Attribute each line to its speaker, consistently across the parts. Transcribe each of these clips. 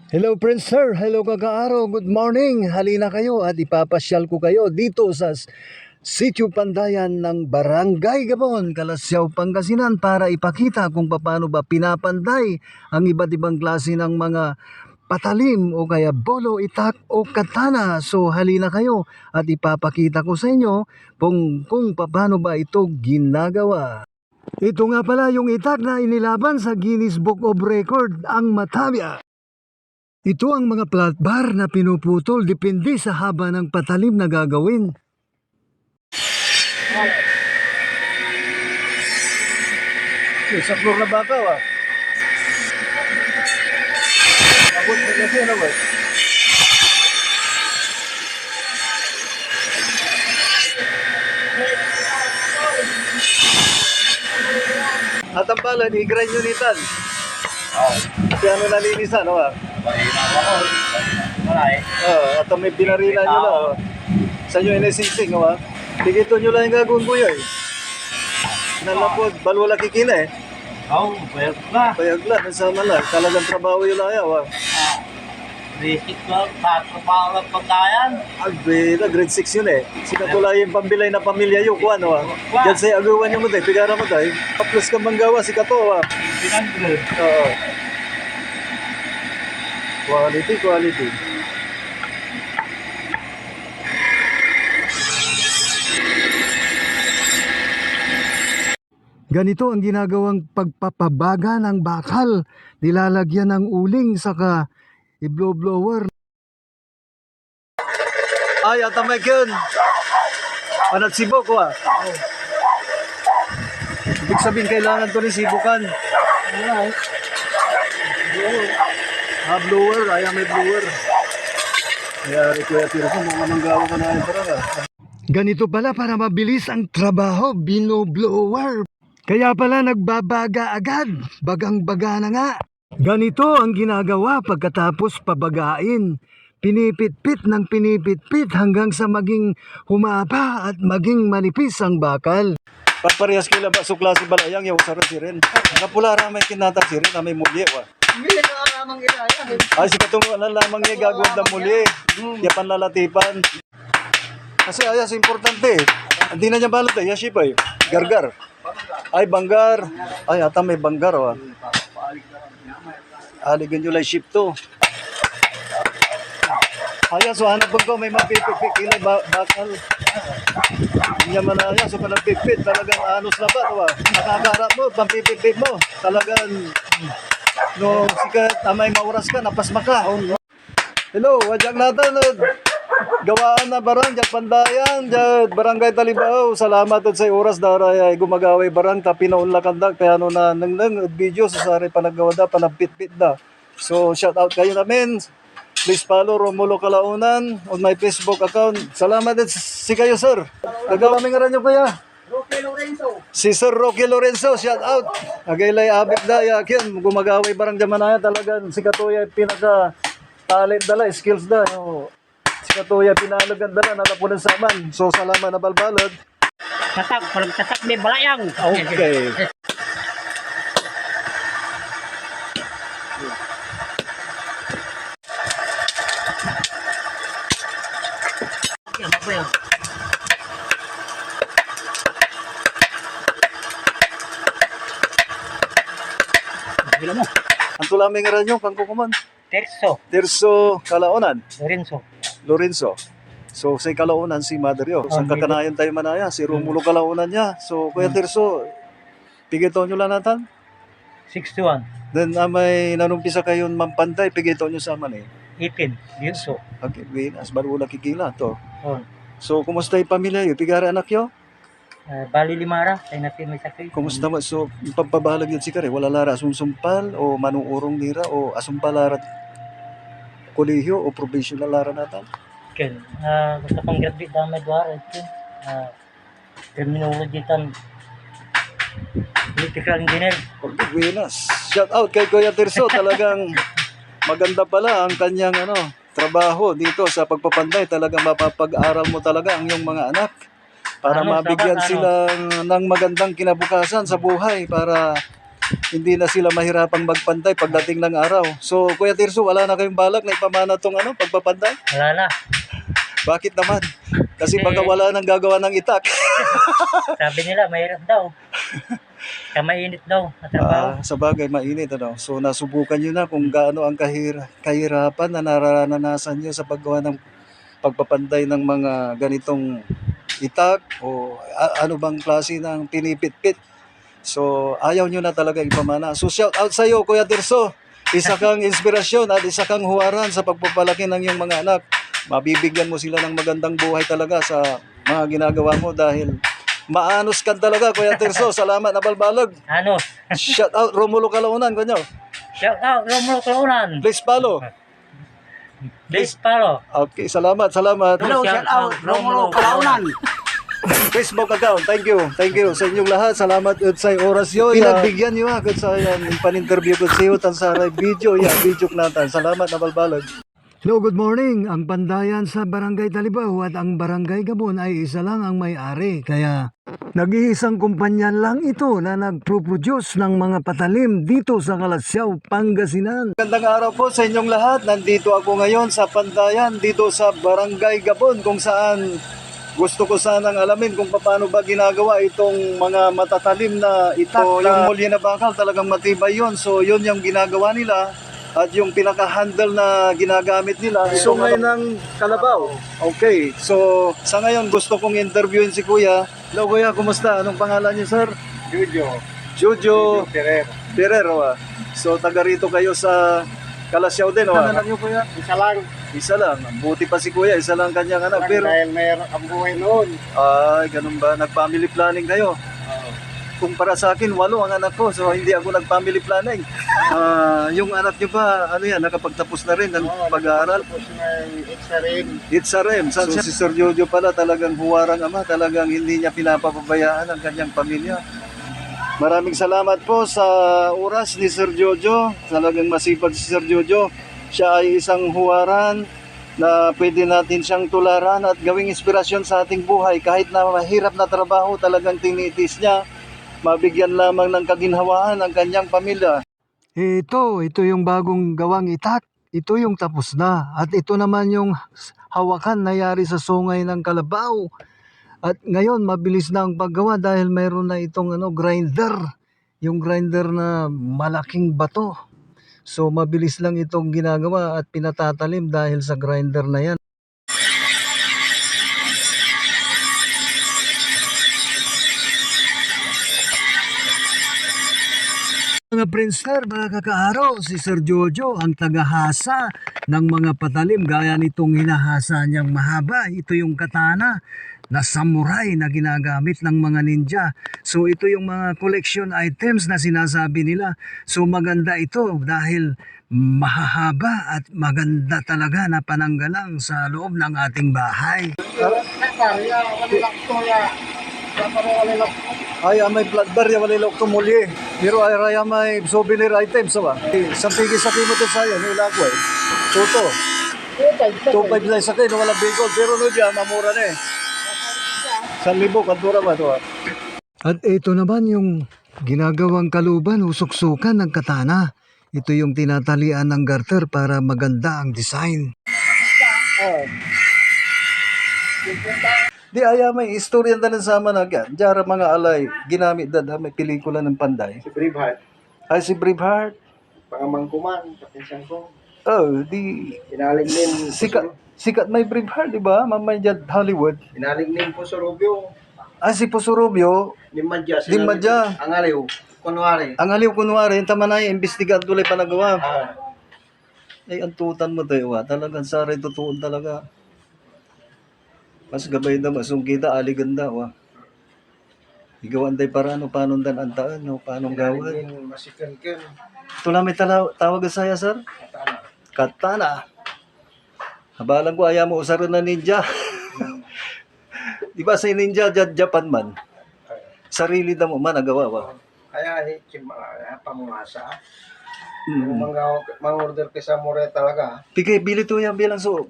Speaker 1: Hello Prince Sir, hello kagaaro, good morning. Halina kayo at ipapasyal ko kayo dito sa Sitio Pandayan ng Barangay Gabon, Kalasyaw, Pangasinan para ipakita kung paano ba pinapanday ang iba't ibang klase ng mga patalim o kaya bolo, itak o katana. So halina kayo at ipapakita ko sa inyo kung paano ba ito ginagawa. Ito nga pala yung itak na inilaban sa Guinness Book of Record, ang matabya. Ito ang mga flat bar na pinuputol depende sa haba ng patalim na gagawin. Sa floor na bakaw Abot na kasi na ba? At ang pala, i-grind nyo nitan. Kaya ano nalinisan, at may pinarila nyo lang. Sa nyo inasingsing, tigito nyo lang yung gagawin ko yun. Nalapod, balwala kikina
Speaker 2: Bayag na.
Speaker 1: Bayag lang, nasama lang. Talagang trabaho yun lang yan.
Speaker 2: Basic lang, tatrabaho ng pagkayan.
Speaker 1: Agbe, grade 6 yun Sinatulay yung pambilay na pamilya yun, kuhan, Diyan sa'yo agawan nyo mo tayo, pigara mo tayo. Plus ka manggawa, si Kato,
Speaker 2: Pinag-grade.
Speaker 1: Oo. Quality. Ganito ang ginagawang pagpapabaga ng bakal. Nilalagyan ng uling saka i-blower. Ay, atamay yun. Anat sibok ko Ibig sabihin kailangan to rin sibukan. Blower, may blower. Kaya Kuya Tiro ko, mga manggawa ka na para. Ganito pala para mabilis ang trabaho, binoblower. Kaya pala nagbabaga agad, bagang-baga na nga. Ganito ang ginagawa pagkatapos pabagain. Pinipit-pit ng pinipit-pit hanggang sa maging humaba at maging manipis ang bakal. Parehas kila ba suklase balayang yung sarap si rin. Napula ramay kinata si rin, may muli
Speaker 2: Hindi na lamang ilaya.
Speaker 1: Ay, si katungo na lamang niya gagawin na muli. Yapan lalatipan. Kasi ayas, importante. Hindi na niya balot yaship Gargar. Ay, banggar. Ay, ata may banggar Aligan nyo lang ship to. Ayas, so hanap ko may mapipipik kila bakal. Hindi naman ayas, so ka nagpipit. Talagang anos na ba? Nakakarap mo, pampipipik mo. Talagang no, sikat, may mauras ka, napasma ka. Hello, wajak natin. Gawaan na barang, dyan Pandayan, dyan Barangay Talibao. Salamat at sa oras daray gumagaway barang, tapi na unlakandag, kaya no na nang video sa sari panagawa da, panagpit-pit da. So, shout out kayo namin. Please follow Romulo Kalaunan on my Facebook account. Salamat at si kayo, sir. Nagawa may ngaran nyo kuya.
Speaker 2: Roque Lorenzo.
Speaker 1: Si Sir Roque Lorenzo, shout out. Agaylay abik da, yakin, gumagaway barang jamanaya talagang si Katoya pinaka talent dala, skills da. Si Katoya pinalagan dala, nalapunan sa aman. So salamat na balbalod.
Speaker 2: Tatak may balayang.
Speaker 1: Okay.
Speaker 2: Gila mo.
Speaker 1: Ang tulaming nga ranyo, kang kukuman.
Speaker 2: Terso.
Speaker 1: Kalaunan.
Speaker 2: Lorenzo.
Speaker 1: So sa Kalaunan si Mother yo. Sa kakanayan tayo manaya, si Romulo Kalaunan niya. So Kuya Terso, pigito nyo lang natin.
Speaker 2: 61.
Speaker 1: Then may nanumpisa kayo mampanday, pigito nyo sa aman
Speaker 2: 18. Dirso.
Speaker 1: Okay, as baru wala kikila to.
Speaker 2: Oh.
Speaker 1: So kumusta yung pamilya yo? Pigara anak yo?
Speaker 2: Bali Limara. Tayo natin may sakay.
Speaker 1: Kumusta mo? So pagpabahalag yun si Kare, wala lara asumpal o manuurong nira o asumpalarat kolehiyo o provincial lara natin?
Speaker 2: Ken. Gusto pang graduate damay duara ito. Terminology tan political engineer.
Speaker 1: Okay, buenas. Shout out kay Kuya Tirso, talagang maganda pala ang kanyang trabaho dito sa pagpapanday. Talagang mapapag-aral mo talaga ang iyong mga anak para mabigyan sila ng magandang kinabukasan sa buhay, para hindi na sila mahirapang magpanday pagdating ng araw. So, Kuya Tirso, wala na kayong balak na ipamana tong pagpapanday?
Speaker 2: Wala na.
Speaker 1: Bakit naman? Kasi baka wala nang gagawa ng itak.
Speaker 2: Sabi nila, mahirap daw. Kaya mainit daw at trabaho.
Speaker 1: Sa bagay, mainit. So, nasubukan nyo na kung gaano ang kahirapan na nararanasan nyo sa paggawa ng pagpapanday ng mga ganitong itak o ano bang klase ng pinipit-pit. So, ayaw nyo na talaga ipamana. So, shout out sa iyo, Kuya Tirso. Isa kang inspirasyon at isa kang huwaran sa pagpapalaki ng iyong mga anak. Mabibigyan mo sila ng magandang buhay talaga sa mga ginagawa mo dahil maanos ka talaga, Kuya Tirso. Salamat na balbalag.
Speaker 2: Ano?
Speaker 1: Shout out Romulo Calaunan, kanyo.
Speaker 2: Shout out, Romulo Calaunan.
Speaker 1: Please follow.
Speaker 2: Please follow.
Speaker 1: Okay, salamat.
Speaker 2: Hello, shout out, Romulo Calaunan.
Speaker 1: Facebook account. Thank you sa inyong lahat. Salamat at sa oras yun. Pinagbigyan nyo kat sa pan-interview ko sa iyo. Tansaray video. Video natan. Salamat na balbalag. Hello, good morning. Ang pandayan sa Barangay Talibaw at ang Barangay Gabon ay isa lang ang may-ari. Kaya nag-iisang kumpanya lang ito na nagpo-produce ng mga patalim dito sa Kalasyaw, Pangasinan. Magandang araw po sa inyong lahat. Nandito ako ngayon sa pandayan dito sa Barangay Gabon kung saan gusto ko sanang alamin kung paano ba ginagawa itong mga matatalim na itak. So, yung mulye na bakal talagang matibay yun. So yun yung ginagawa nila. At yung pinaka-handle na ginagamit nila. So ngayon ng kalabaw. Okay. So sa ngayon gusto kong interviewin si Kuya. Hello Kuya, kumusta? Anong pangalan niyo, sir? Jojo Ferrer. So taga rito kayo sa Kalasyaw din. Ano anak niyo, Kuya? Isa lang. Buti pa si Kuya. Isa lang kanyang anak. Pero
Speaker 3: dahil mayroon ang buhay noon.
Speaker 1: ay, ganun ba? Nag-family planning kayo? Kung para sa akin, 8 ang anak ko. So, hindi ako nag-family planning. Yung anak niyo pa, ano yan, nakapagtapos na rin ng pag-aaral?
Speaker 3: Tapos may extra rin.
Speaker 1: Itzarem. So, si Sir Jojo pala talagang huwarang ama. Talagang hindi niya pinapapabayaan ang kanyang pamilya. Maraming salamat po sa oras ni Sir Jojo. Talagang masipag si Sir Jojo. Siya ay isang huwaran na pwede natin siyang tularan at gawing inspirasyon sa ating buhay. Kahit na mahirap na trabaho, talagang tinitis niya. Mabigyan lamang ng kaginhawaan ang kanyang pamilya. Ito yung bagong gawang itak. Ito yung tapos na. At ito naman yung hawakan na yari sa sungay ng kalabaw. At ngayon, mabilis na ang paggawa dahil mayroon na itong grinder. Yung grinder na malaking bato. So, mabilis lang itong ginagawa at pinatatalim dahil sa grinder na yan. Mga Princer, mga kakaaraw, si Sir Jojo ang tagahasa ng mga patalim gaya nitong hinahasa niyang mahaba. Ito yung katana na samurai na ginagamit ng mga ninja. So ito yung mga collection items na sinasabi nila. So maganda ito dahil mahahaba at maganda talaga na pananggalang sa loob ng ating bahay. Ay, may blood bar ya walilok tumuli. Pero ay raya may souvenir items ba? Sampigi sa kimo to sayo ni lagway. Tuto. 2.5 na sa kayo wala bigol pero no diya mamura na eh. 1,000 kadura ba to? At ito naman yung ginagawang kaluban o suksukan ng katana. Ito yung tinatalian ng garter para maganda ang design. Di aya may istorya na sa managan. Diara mga alay ginamit dada may pelikula ng Panday.
Speaker 3: Si Braveheart.
Speaker 1: Ay si Braveheart.
Speaker 3: Pangamangkuman. Patinsan ko.
Speaker 1: Oh, di
Speaker 3: Inalig din.
Speaker 1: sikat may Braveheart, di ba? Mamay dyan Hollywood.
Speaker 3: Inalig din po sa Rubio.
Speaker 1: Ah, si Puso Rubio.
Speaker 3: Limadya.
Speaker 1: Limadya.
Speaker 3: Ang aliw. Kunwari.
Speaker 1: Ang aliw kunwari, yung tama na yung imbestigat tuloy panagawa.
Speaker 3: Ah.
Speaker 1: Ay, antutan mo tayo, talagang saray tutuon talaga. Mas gabay na masung kita, aliganda, Igawan day para paano dan antaan, paano gawad.
Speaker 3: Masikan-ken.
Speaker 1: Ito lang may tawag saya, sir? Katana. Habalang ko, ayaw mo usaran na ninja. Di ba sa ninja, Japan man? Sarili na mo man, nagawa.
Speaker 3: Kaya, pamungasa. Mang-order ka sa More talaga.
Speaker 1: Bili to yan bilang so.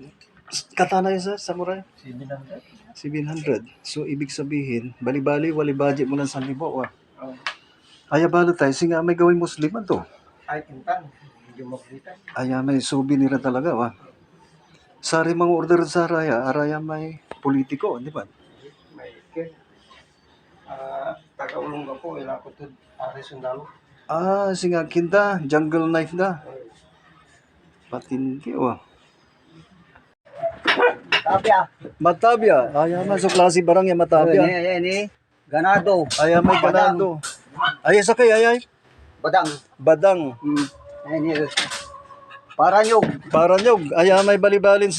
Speaker 1: Katana yun, sir, samurai?
Speaker 3: 700.
Speaker 1: 700. So, ibig sabihin, bali-bali, wali budget mo ng 1,000,
Speaker 3: Oh.
Speaker 1: Ay, balo tayo. Singa may gawin Musliman to.
Speaker 3: Ay, kintan. Medyo maglitan.
Speaker 1: Ay, may souvenir talaga, wa. Sari mga order sa araya may politiko, di ba?
Speaker 3: May kin. Taga-ulong ka po. Ila ko to. Ari sundalo.
Speaker 1: Ah, singa kinta, jungle knife na. Patindi, wa.
Speaker 4: Tapia.
Speaker 1: Matabya. Ay, may so klase barang yung matabya.
Speaker 4: Ini. Ganado.
Speaker 1: Ay, may ganado. Ay, sakay, ay.
Speaker 4: Badang.
Speaker 1: Badang.
Speaker 4: Ini. Paranyog.
Speaker 1: Paranyog. Ay, may balibalin.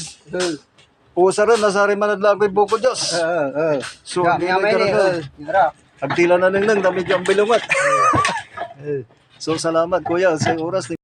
Speaker 1: Pusaran, nasari manadlagoy buko Diyos. So,
Speaker 4: May ini. Ngara.
Speaker 1: agtila na nang dami dyan bilungat. So, salamat kuya sa oras.